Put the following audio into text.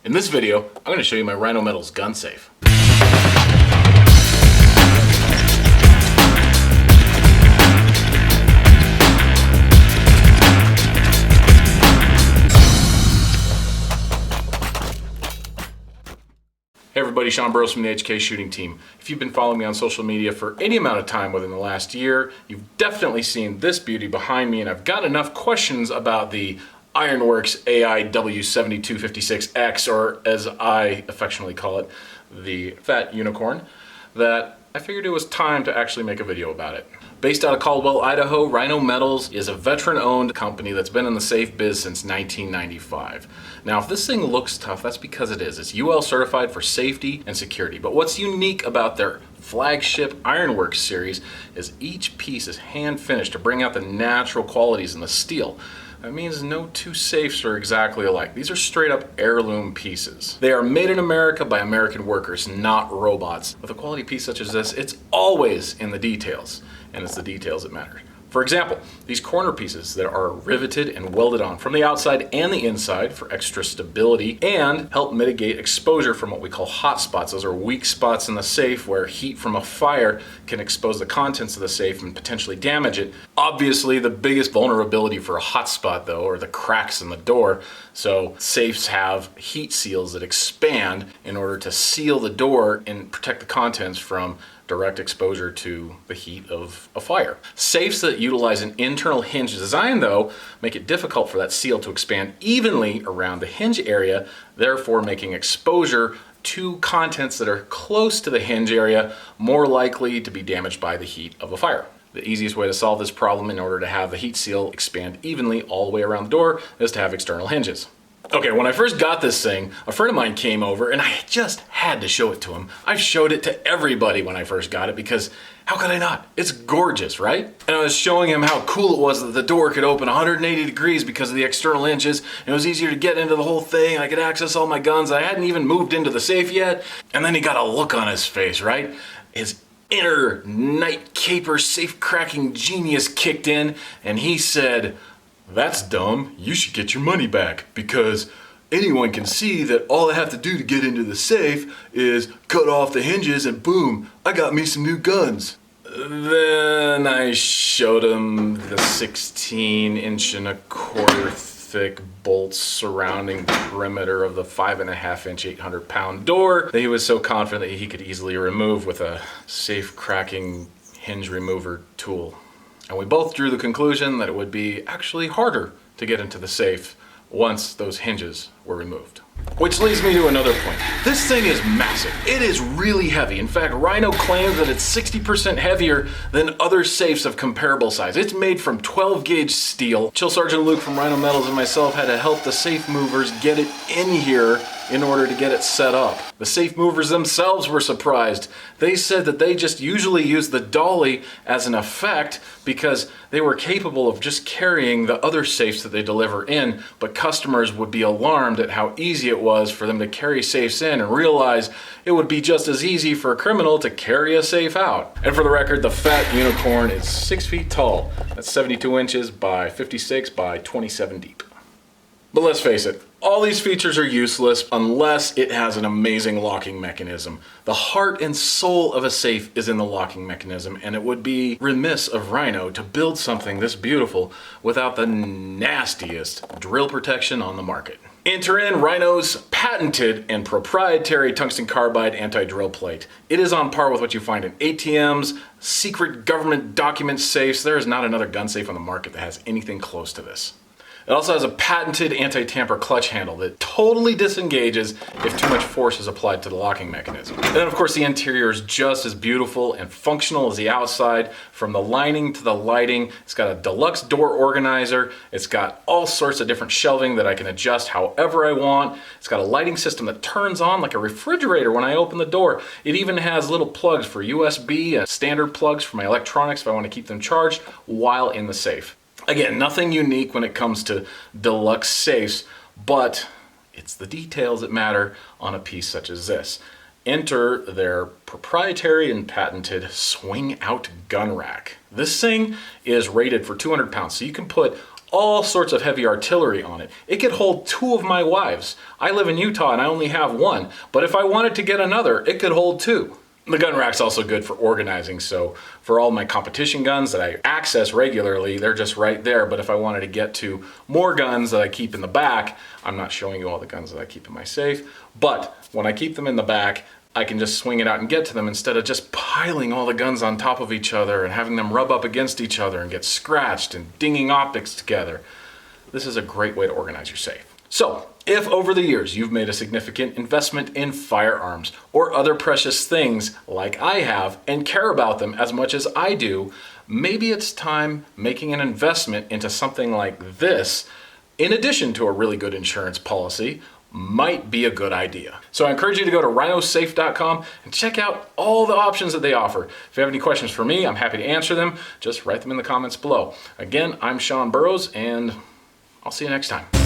In this video, I'm going to show you my Rhino Metals gun safe. Hey everybody, Sean Burrows from the HK Shooting Team. If you've been following me on social media for any amount of time within the last year, you've definitely seen this beauty behind me, and I've got enough questions about the Ironworks AIW7256X, or as I affectionately call it, the Fat Unicorn, that I figured it was time to actually make a video about it. Based out of Caldwell, Idaho, Rhino Metals is a veteran-owned company that's been in the safe biz since 1995. Now, if this thing looks tough, that's because it is. It's UL certified for safety and security. But what's unique about their flagship Ironworks series is each piece is hand-finished to bring out the natural qualities in the steel. That means no two safes are exactly alike. These are straight up heirloom pieces. They are made in America by American workers, not robots. With a quality piece such as this, it's always in the details, and it's the details that matter. For example, these corner pieces that are riveted and welded on from the outside and the inside for extra stability and help mitigate exposure from what we call hot spots. Those are weak spots in the safe where heat from a fire can expose the contents of the safe and potentially damage it. Obviously, the biggest vulnerability for a hot spot, though, are the cracks in the door. So safes have heat seals that expand in order to seal the door and protect the contents from direct exposure to the heat of a fire. Safes that utilize an internal hinge design, though, make it difficult for that seal to expand evenly around the hinge area, therefore making exposure to contents that are close to the hinge area more likely to be damaged by the heat of a fire. The easiest way to solve this problem in order to have the heat seal expand evenly all the way around the door is to have external hinges. Okay, when I first got this thing, a friend of mine came over and I just had to show it to him. I've showed it to everybody when I first got it because how could I not? It's gorgeous, right? And I was showing him how cool it was that the door could open 180 degrees because of the external hinges. And it was easier to get into the whole thing. I could access all my guns. I hadn't even moved into the safe yet. And then he got a look on his face, right? His inner night caper safe cracking genius kicked in and he said, "That's dumb. You should get your money back because anyone can see that all I have to do to get into the safe is cut off the hinges and boom, I got me some new guns." Then I showed him the 16-inch-and-a-quarter thick bolts surrounding the perimeter of the 5.5-inch 800-pound door that he was so confident that he could easily remove with a safe cracking hinge remover tool. And we both drew the conclusion that it would be actually harder to get into the safe once those hinges were removed. Which leads me to another point. This thing is massive. It is really heavy. In fact, Rhino claims that it's 60% heavier than other safes of comparable size. It's made from 12-gauge steel. Chill Sergeant Luke from Rhino Metals and myself had to help the safe movers get it in here in order to get it set up. The safe movers themselves were surprised. They said that they just usually use the dolly as an effect because they were capable of just carrying the other safes that they deliver in, but customers would be alarmed at how easy it was for them to carry safes in and realize it would be just as easy for a criminal to carry a safe out. And for the record, the Fat Unicorn is 6 feet tall. That's 72 inches by 56 by 27 deep. But let's face it, all these features are useless unless it has an amazing locking mechanism. The heart and soul of a safe is in the locking mechanism, and it would be remiss of Rhino to build something this beautiful without the nastiest drill protection on the market. Enter in Rhino's patented and proprietary tungsten carbide anti-drill plate. It is on par with what you find in ATMs, secret government document safes. There is not another gun safe on the market that has anything close to this. It also has a patented anti-tamper clutch handle that totally disengages if too much force is applied to the locking mechanism. And then of course the interior is just as beautiful and functional as the outside. From the lining to the lighting, it's got a deluxe door organizer. It's got all sorts of different shelving that I can adjust however I want. It's got a lighting system that turns on like a refrigerator when I open the door. It even has little plugs for USB and standard plugs for my electronics if I want to keep them charged while in the safe. Again, nothing unique when it comes to deluxe safes, but it's the details that matter on a piece such as this. Enter their proprietary and patented swing out gun rack. This thing is rated for 200 pounds, so you can put all sorts of heavy artillery on it. It could hold 2 of my wives. I live in Utah and I only have 1, but if I wanted to get another, it could hold 2. The gun rack's also good for organizing, so for all my competition guns that I access regularly, they're just right there. But if I wanted to get to more guns that I keep in the back, I'm not showing you all the guns that I keep in my safe, but when I keep them in the back, I can just swing it out and get to them instead of just piling all the guns on top of each other and having them rub up against each other and get scratched and dinging optics together. This is a great way to organize your safe. So, if over the years you've made a significant investment in firearms or other precious things like I have and care about them as much as I do, maybe it's time making an investment into something like this, in addition to a really good insurance policy, might be a good idea. So I encourage you to go to rhinosafe.com and check out all the options that they offer. If you have any questions for me, I'm happy to answer them. Just write them in the comments below. Again, I'm Sean Burrows, and I'll see you next time.